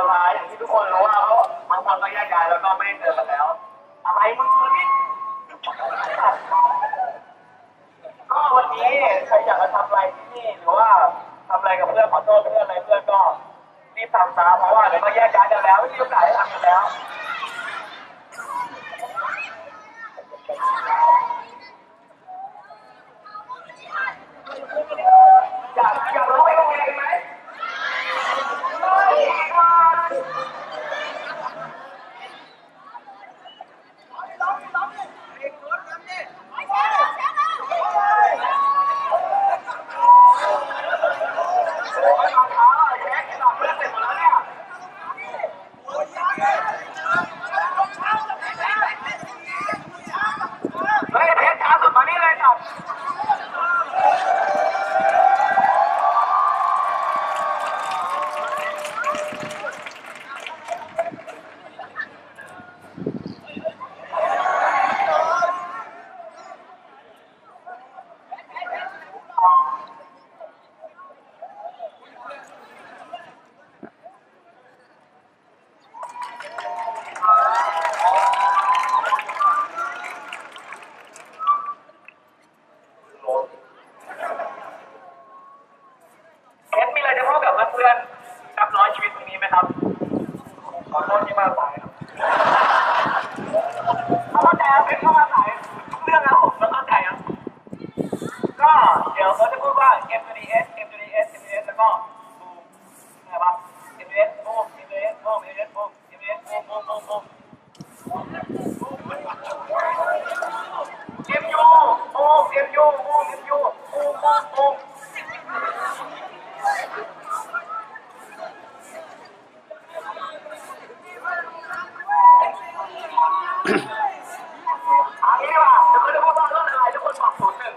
ท้ายอย่างที่ทุกคนรู้ว่าเขาบางคนก็แยกย้ายแล้วก็ไม่เจอกันแล้วอะไรมึงนี่ก็วันนี้ใครอยากจะทำอะไรที่นี่หรือว่าทำอะไรกับเพื่อนขอโทษเพื่อนอะไรเพื่อนก็รีบทำซะเพราะว่าเดี๋ยวก็แยกย้ายกันแล้วไม่มีโอกาสได้ทำกันแล้วอยากร้องเพลงไหมเพื่อนนับร้อยชีวิตตรงนี้ไหมครับขอโทษที่มาสายเข้าใจครับเข้ามาสายเรื่องนะผมเข้าใจครับก็เดี๋ยวเขาจะพูดว่า M to the S M to the S M to the S แล้วก็บูมไงบ้าง M to the S บูม M to the S บูม M to the S บูม M to the S บูมบูมบูมบูม M U บูม M U บูม M U บูมบูมบูมอันนี้ว่าเดี๋ยวเขาจะพูดว่าเรื่องอะไรทุกคนบอกศูนย์หนึ่ง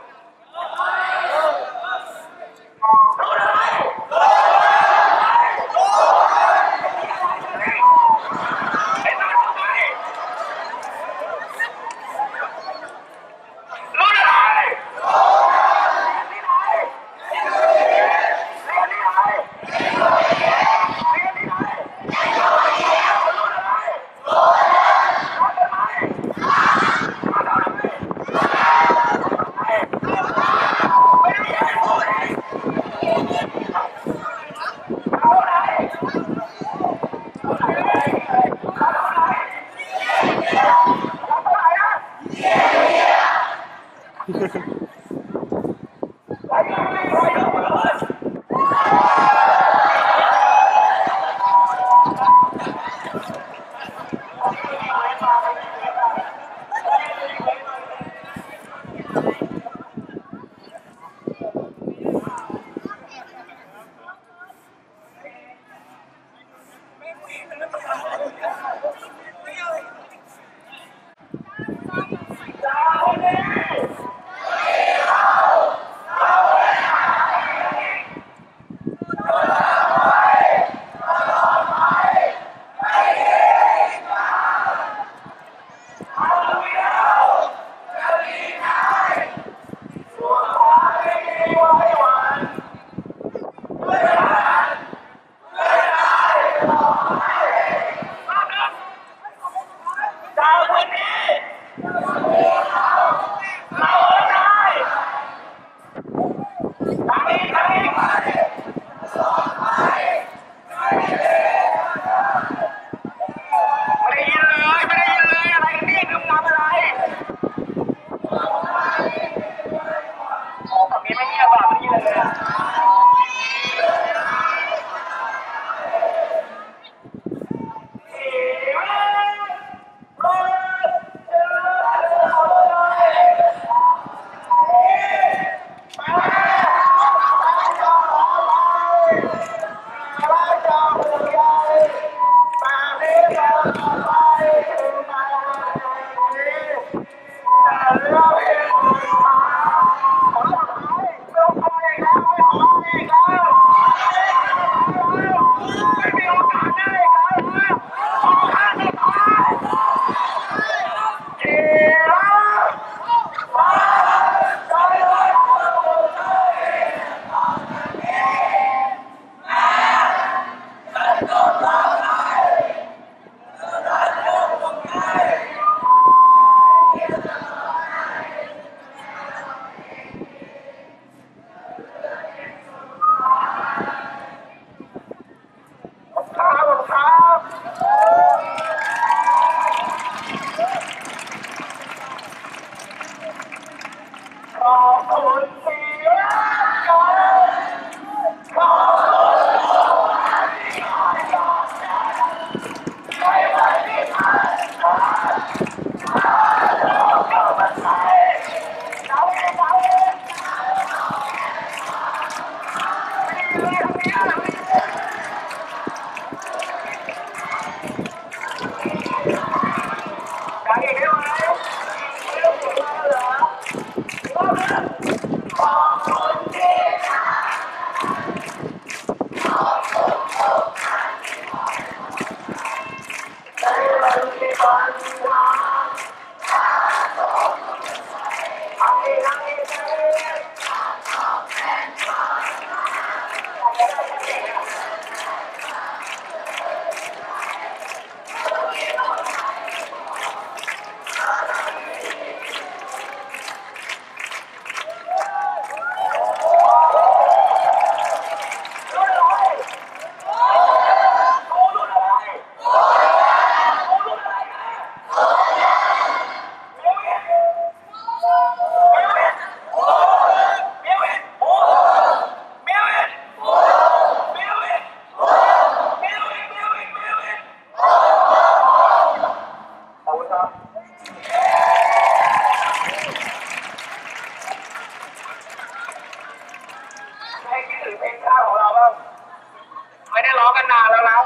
ไม่ได้ร้องกันนานแล้วนะ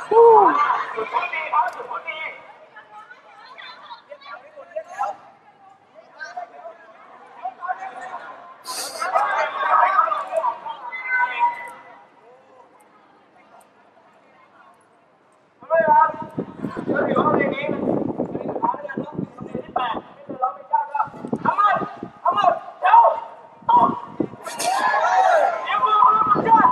สุดดีครับสุดดีไม่ครับก็ถือว่าเพลงนี้เป็นครั้งแรกแล้วเพลงที่8ไม่เคยร้องเพลงยากแล้วทั้งหมดเจ้าต้อง You will lose your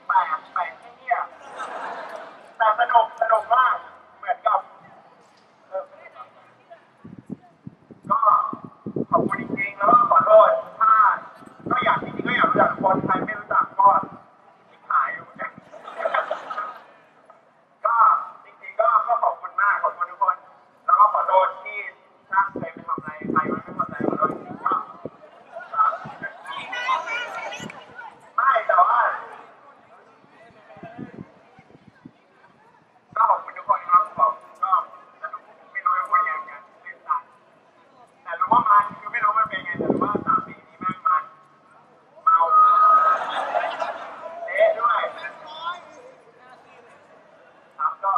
แปลกที่เนี่ยแต่สนุกมากเหมือนกับก็ขอบคุณจริงๆแล้วก็ขอโทษถ้าก็อยากจริงๆก็อยากรู้จักคนใครไม่รู้จักก็หายอยู่เนี่ยก็จริงๆก็ขอบคุณมากขอบคุณทุกคนแล้วก็ขอโทษที่ถ้าเคยไปทำอะไรใครไม่เข้าใจขอโทษจริงๆก็ไม่แต่ว่าก็ขอบคุณทุกคนครับผมก็สนุกไม่รู้จะพูดยังไงเล่นได้แต่รู้ว่ามันคือไม่รู้มันเป็นไงแต่รู้ว่า3 ปีนี้แม่งมันเมาเละด้วยครับก็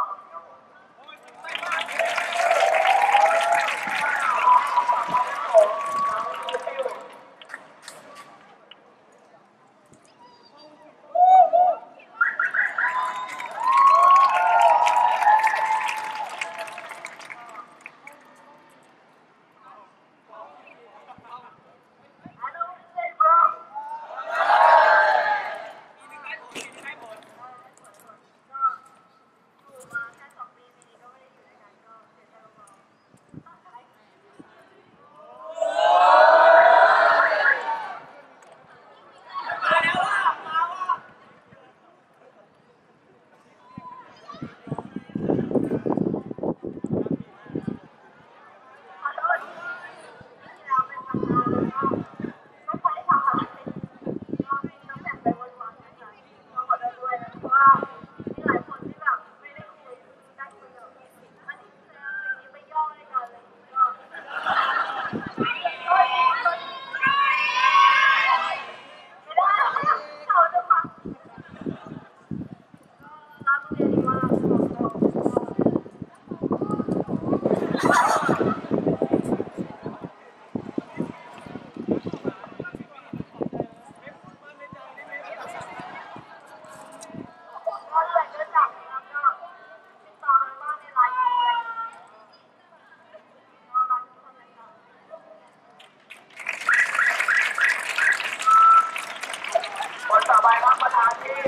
คนต่อไปครับประธานที่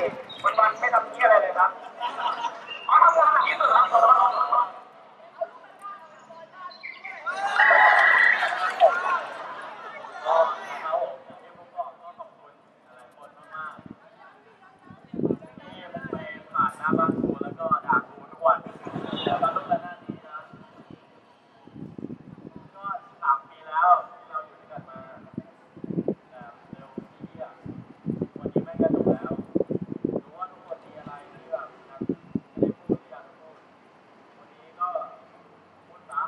วันไม่ทำที่อะไรเลยครับเขาทำงานหนักที่สุดครับผ่านหน้าบ้านกูแล้วก็ด่ากูทุกวันแล้วก็ต้องการหน้าที่นะก็3 ปีแล้วที่เราอยู่ด้วยกันมาแบบเร็วที่อ่ะวันนี้แม่งก็จบแล้วรู้ว่าทุกคนมีอะไรที่แบบยังไม่ได้พูดที่อยากจะพูดวันนี้ก็พูดซะ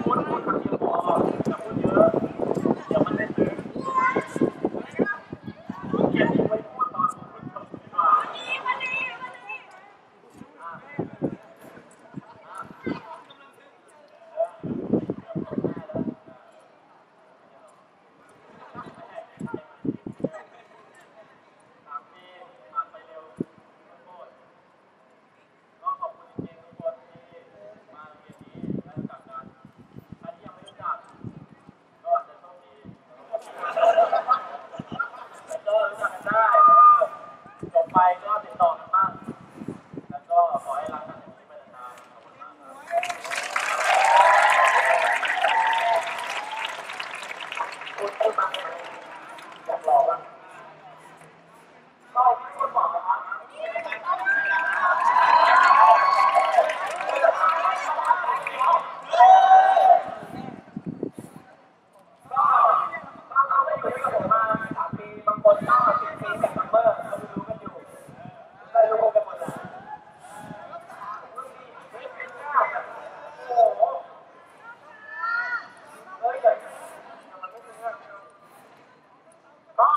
พูดคำเดียวพออย่าพูดเยอะเดี๋ยวมันไม่ซึ้งเกียรติไว้พูดตอนพูดจบดีกว่าก็ขอบคุณจริงๆทุกคนที่มาเรียนนี้และรู้จักกันใครที่ยังไม่รู้จักก็อาจจะโชคดีแต่ก็รู้จักกันได้จบไปก็ติดต่อกันบ้างแล้วก็ขอให้รักกันอย่างนี้ไปนานๆขอบคุณมากครับพูดมาอยากหลอกอ่ะก็ที่คุณบอกนะครับก็เราไม่อยู่ด้วยกันมา3 ปีบางคนก็10 ปีกับซัมเมอร์เรารู้กันอยู่ได้รู้กันหมดแล้วโอ้โหเฮ้ยเดี๋ยวมันไม่เป็นเรื่องก็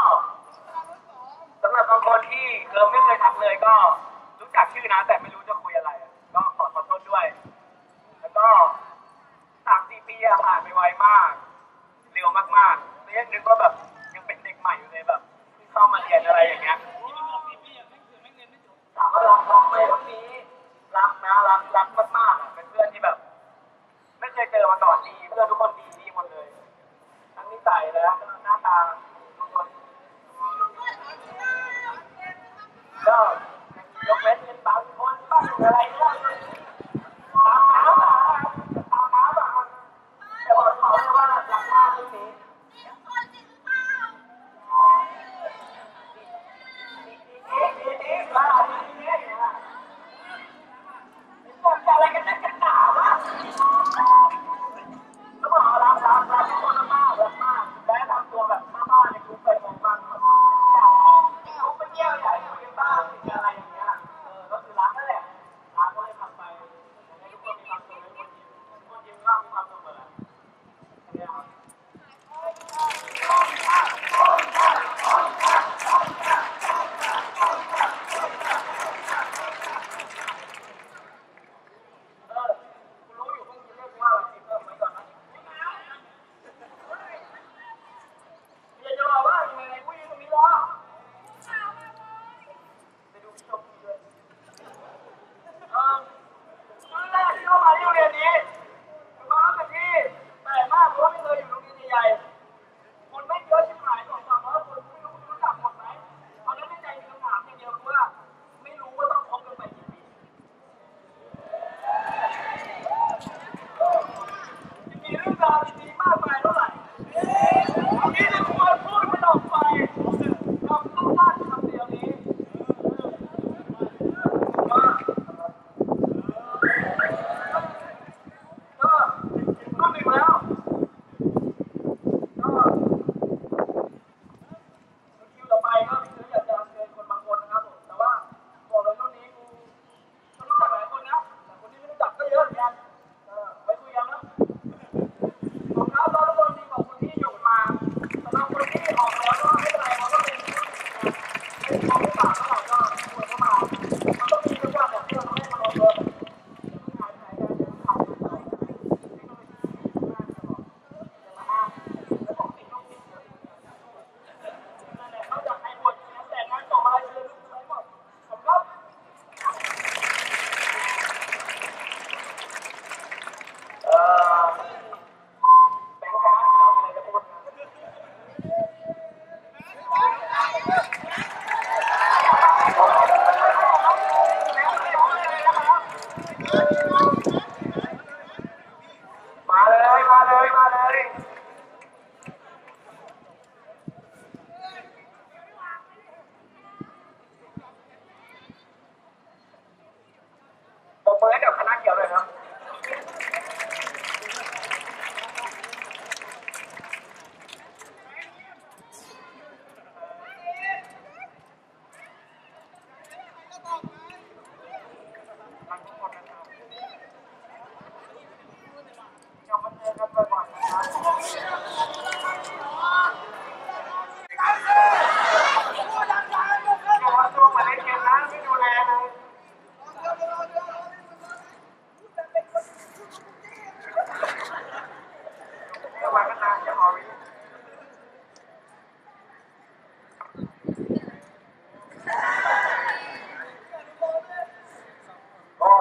สำหรับบางคนที่ไม่เคยทักเลยก็รู้จักชื่อนะแต่ไม่รู้จะคุยอะไรก็ขอโทษด้วยแล้วก็3-4 ปีผ่านไปไวมากเร็วมากๆไม่นึกว่าแบบยังเป็นเด็กใหม่อยู่เลยแบบเข้ามาเรียนอะไรอย่างเงี้ยถามว่ารักไหมวันนี้รักนะรักมากๆเป็นเพื่อนที่แบบไม่เคยเจอมาก่อนดีเพื่อนทุกคนดีหมดเลยทั้งนิสัยและหน้าตา จะมากันนานจะหอวิก็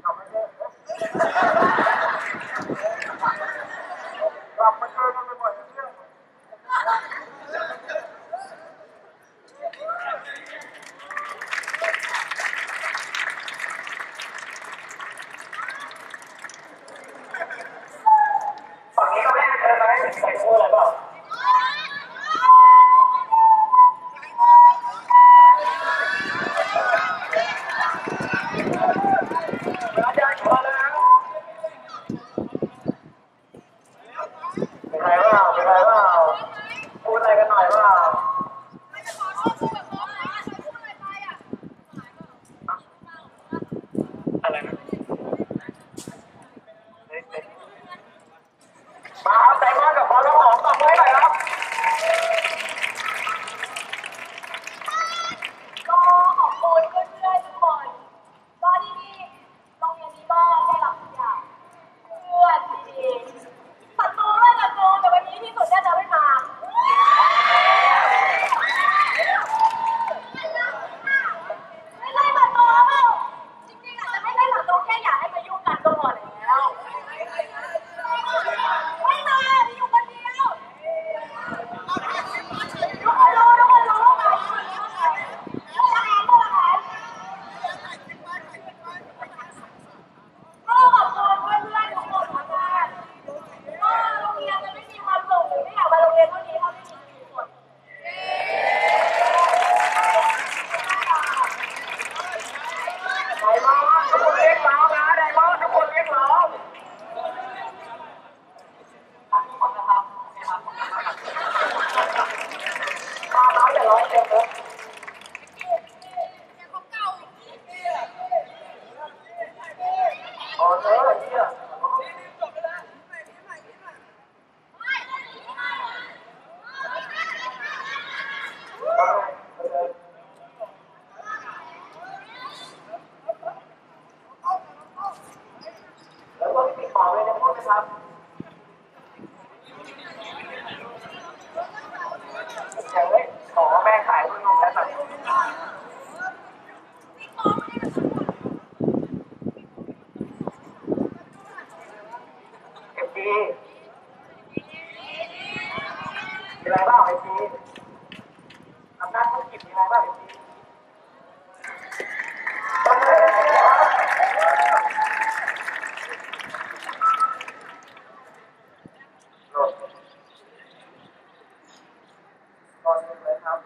ทำให้เยอะกลับมาเจอกันบ่อยๆเรื่องฝั่งนี้ก็ไม่ได้เจอไหมใส่คู่อะไรเปล่าอาจารย์ขอแล้วนะเป็นไรเปล่าเป็นไรเปล่าพูดอะไรกันหน่อยเปล่าอะไรนะมาครับใจมากกับบอลแล้วหอมตบมือให้หน่อยครับก็ขอบคุณเพื่อนๆทุกคนก็ที่นี่โรงเรียนนี้ก็ได้รับทุกอย่างเพื่อนดีศัตรูด้วยศัตรูแต่วันนี้ที่สุดน่าจะไม่มาไม่ใช่ศัตรูจริงๆอาจจะไม่ใช่ศัตรูแค่อยากให้มายุ่งกันก็พอแล้วไม่มาที่อยู่คนเดียวทุกคนรู้ไงทุกคนรู้ไงก็ขอบคุณเพื่อนๆทุกคนมากๆก็โรงเรียนจะไม่มีความสุขหรือไม่อยากมาโรงเรียนเท่านี้ถ้าไม่มีทุกคนไดมอนด์ทุกคนเรียกร้องนะไดมอนด์ทุกคนเรียกร้องทุกคนนะครับมาแล้วอย่าร้องเต็มเลยอ๋อเออเนี่ยแล้วก็ติดต่อเลยนะพูดไหมครับอย่างนี้ขอแม่ขายด้วยนมและสัตว์เอฟดีมีอะไรบ้างเอฟดีอำนาจธุรกิจมีอะไรบ้างเอฟดีตอนนี้ตอนนี้เลยครับ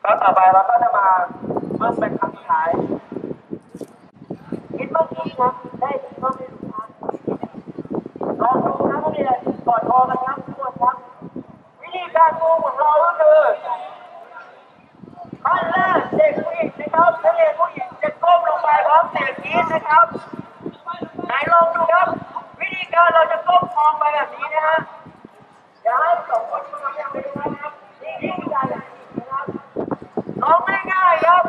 แล้วต่อไปเราก็จะมาเริ่มเป็นครั้งสุดท้ายคิดเมื่อกี้ครับได้ก็ไม่รู้ครับลองดูนะนักเรียนกอดคอกันครับทุกคนครับวิธีการดูของเราก็คือขั้นแรกเด็กผู้หญิงนะครับนักเรียนผู้หญิงจะก้มลงไปพร้อมเสียงกรี๊ดนะครับไหนลองดูครับวิธีการเราจะก้มมองไปแบบนี้นะฮะอย่าให้สองคนมาอย่างเดียวนะครับนี่วิธีการอย่างนี้นะครับลองง่ายๆครับ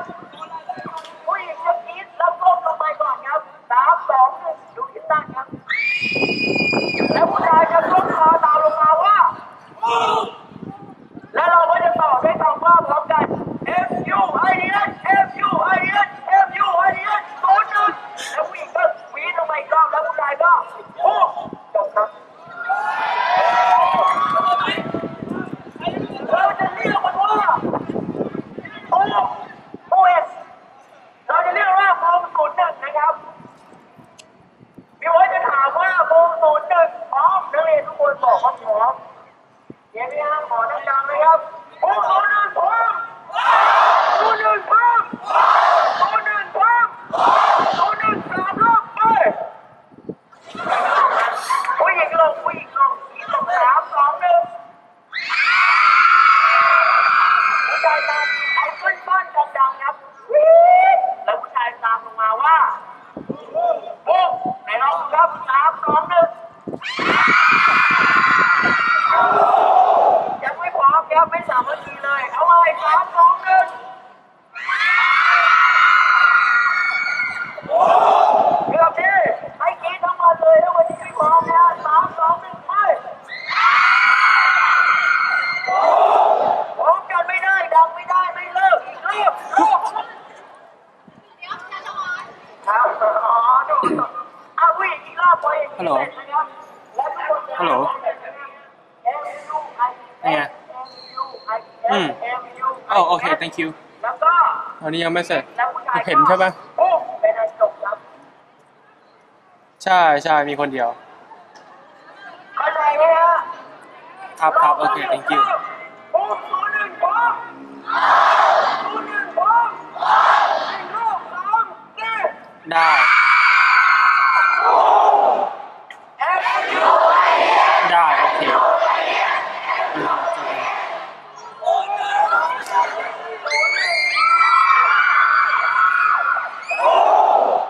ผู้หญิงจะกรี๊ดแล้วก้มลงไปก่อนครับ3 2 1ดูที่ตั้งครับแล้วผู้ชายจะก้มคอตามลงมาว่าแล้วเราก็จะต่อด้วยคำว่าพร้อมกัน F U I D S F U I D S F U I D S ศูนย์หนึ่งแล้วผู้หญิงก็วีดลงไปอีกรอบแล้วผู้ชายก็ปุ๊บจบครับเราจะเรียกมันว่าโอเอสเราจะเรียกว่ามง01นะครับพี่โอ๊ตจะถามว่ามง01พร้อมนักเรียนทุกคนบอกว่าพร้อมเดี๋ยวนี้ขอดังๆเลยครับมง01พร้อม01พร้อม01พร้อม01 3 รอบไปผู้หญิงลงผู้หญิงลง3 2 1ผู้ชายตามเอาขึ้นบ้านดังๆครับแล้วผู้ชายตามลงมาว่าปุ๊บไหนลองดูครับ3 2 1ยังไม่พร้อมครับไม่สามัคคีเลยเอาเลย3 2 1เกือบที่ให้กรี๊ดทั้งวันเลยแล้ววันนี้ไม่พร้อมนะ3 2 1ไปพร้อมกันไม่ได้ดังไม่ได้ไม่เลิกอีกรอบครับอ๋อดูเอาผู้หญิงอีกรอบไปฮัลโหลฮัลโหลเนี่ยอ๋อโอเค thank you แล้วก็วันนี้ยังไม่เสร็จเห็นใช่ปะเป็นอันจบครับใช่มีคนเดียวเข้าใจไหมฮะครับโอเค thank you 01พร้อม01พร้อมได้ ได้โอเค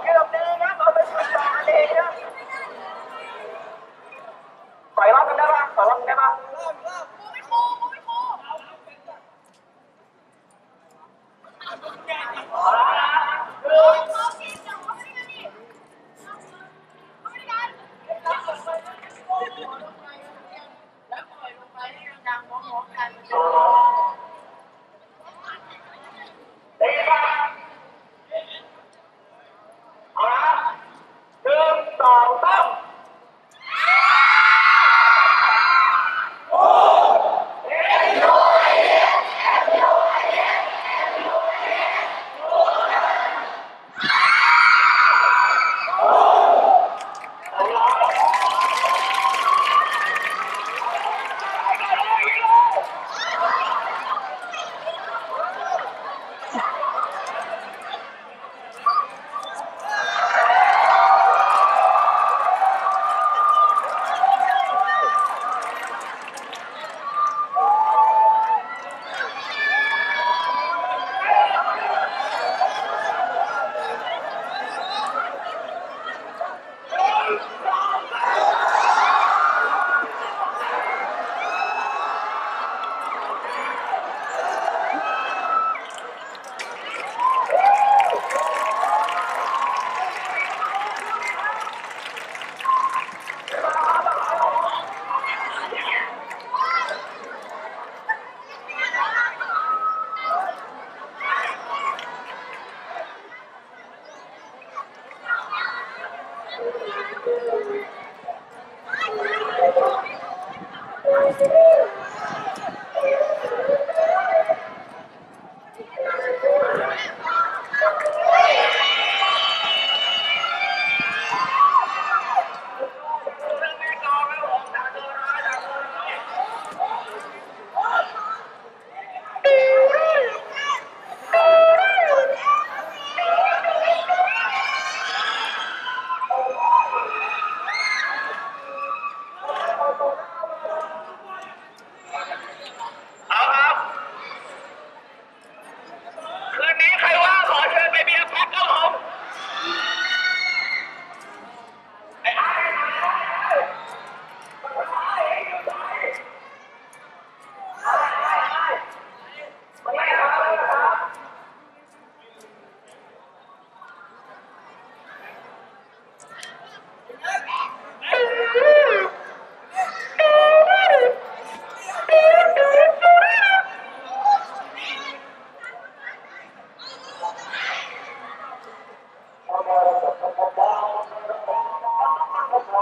เกือบดีครับเอาไปฝึกต่อกันเองนะปล่อยรอบกันได้ปะปล่อยรอบกันได้ปะ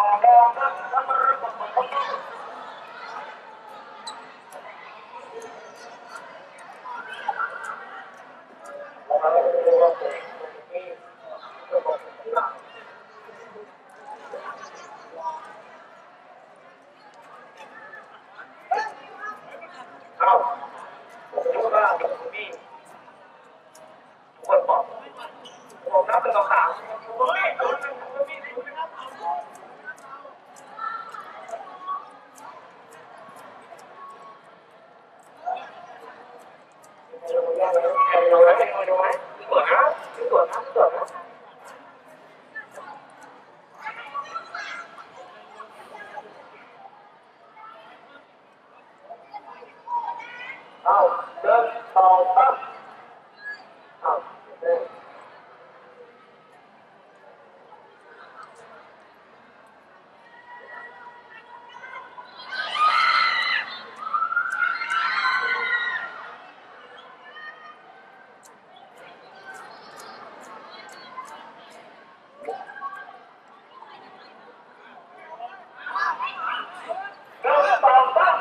เอาผมรู้ว่าคุณพี่ทุกคนบอกผมนับเป็นข่าวคุณพี่คุณพี่ดูไหมดูไหมสวยนะสวยนะสวยนะเอาเดินต่อตั้งเอาเดินต่อตั้ง